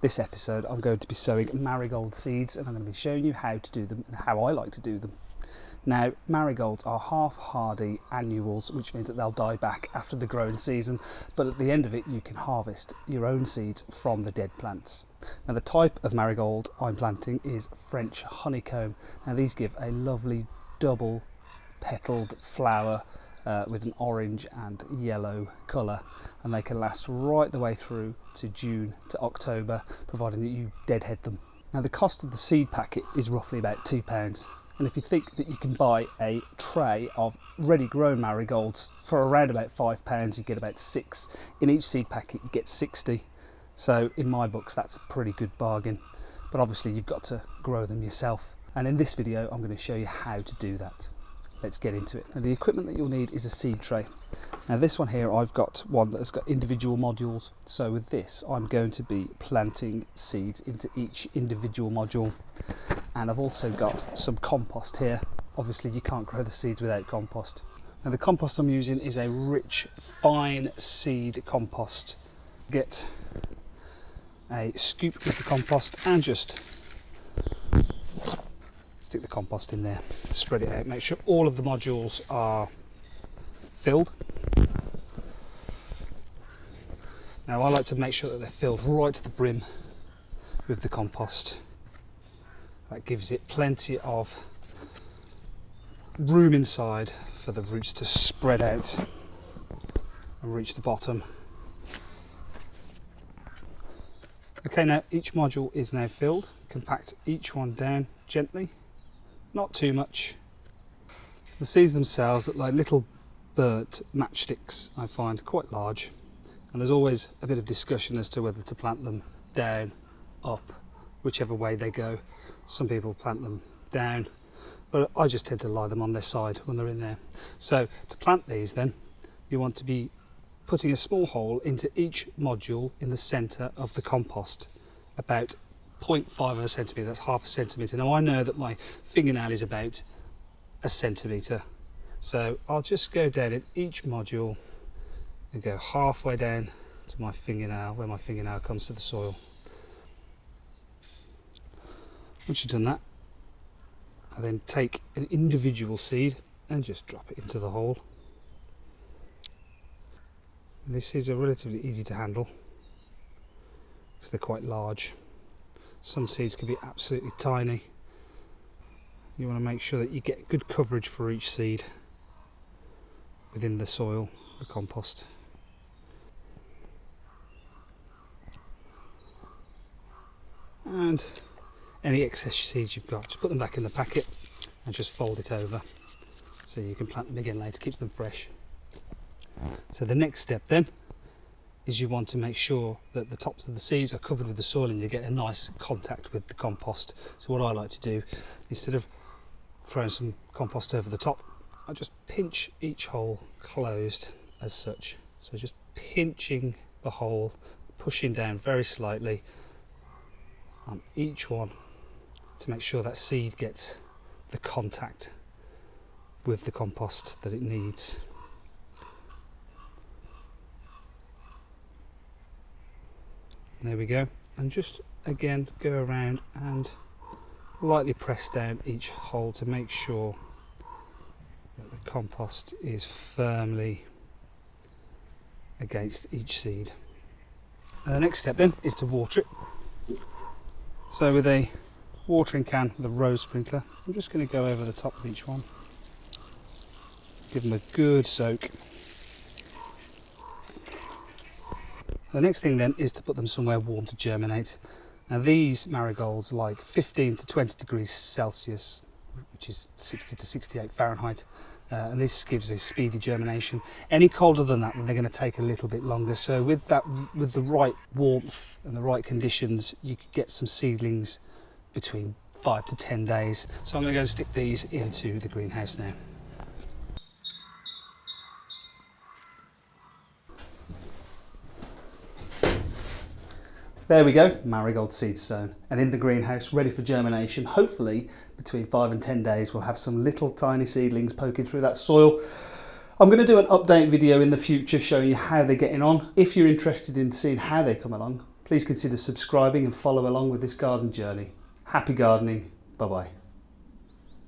This episode I'm going to be sowing marigold seeds, and I'm going to be showing you how to do them and how I like to do them. Now, marigolds are half hardy annuals, which means that they'll die back after the growing season, but at the end of it you can harvest your own seeds from the dead plants. Now, the type of marigold I'm planting is French honeycomb. Now, these give a lovely double petaled flower with an orange and yellow colour, and they can last right the way through to June to October, providing that you deadhead them. Now, the cost of the seed packet is roughly about £2, and if you think that you can buy a tray of ready grown marigolds for around about £5, you get about 6. In each seed packet you get 60, so in my books that's a pretty good bargain, but obviously you've got to grow them yourself, and in this video I'm going to show you how to do that. Let's get into it. Now, the equipment that you'll need is a seed tray. Now, this one here, I've got one that's got individual modules, so with this I'm going to be planting seeds into each individual module, and I've also got some compost here. Obviously you can't grow the seeds without compost. Now, the compost I'm using is a rich fine seed compost. Get a scoop of the compost and just stick the compost in there, spread it out, make sure all of the modules are filled. Now, I like to make sure that they're filled right to the brim with the compost. That gives it plenty of room inside for the roots to spread out and reach the bottom. Okay, now each module is now filled. Compact each one down gently, not too much. The seeds themselves look like little burnt matchsticks. I find quite large, and there's always a bit of discussion as to whether to plant them down, up, whichever way they go. Some people plant them down, but I just tend to lie them on their side when they're in there. So to plant these, then you want to be putting a small hole into each module in the centre of the compost, about 0.5 of a centimetre, that's half a centimetre. Now, I know that my fingernail is about a centimetre, so I'll just go down in each module and go halfway down to my fingernail, where my fingernail comes to the soil. Once you've done that, I then take an individual seed and just drop it into the hole. This is relatively easy to handle because they're quite large. Some seeds can be absolutely tiny. You want to make sure that you get good coverage for each seed within the soil, the compost. And any excess seeds you've got, just put them back in the packet and just fold it over so you can plant them again later, keeps them fresh. So the next step then is you want to make sure that the tops of the seeds are covered with the soil and you get a nice contact with the compost. So what I like to do, instead of throwing some compost over the top, I just pinch each hole closed as such. So just pinching the hole, pushing down very slightly on each one to make sure that seed gets the contact with the compost that it needs. There we go, and just again go around and lightly press down each hole to make sure that the compost is firmly against each seed. And the next step then is to water it. So with a watering can with a rose sprinkler, I'm just going to go over the top of each one, give them a good soak. The next thing then is to put them somewhere warm to germinate. Now, these marigolds like 15 to 20 degrees Celsius, which is 60 to 68 Fahrenheit, and this gives a speedy germination. Any colder than that, then they're going to take a little bit longer. So with the right warmth and the right conditions, you could get some seedlings between 5 to 10 days. So I'm going to go and stick these into the greenhouse now. There we go, marigold seeds sown and in the greenhouse, ready for germination. Hopefully between 5 and 10 days we'll have some little tiny seedlings poking through that soil. I'm going to do an update video in the future showing you how they're getting on. If you're interested in seeing how they come along, Please consider subscribing and follow along with this garden journey. Happy gardening. Bye bye.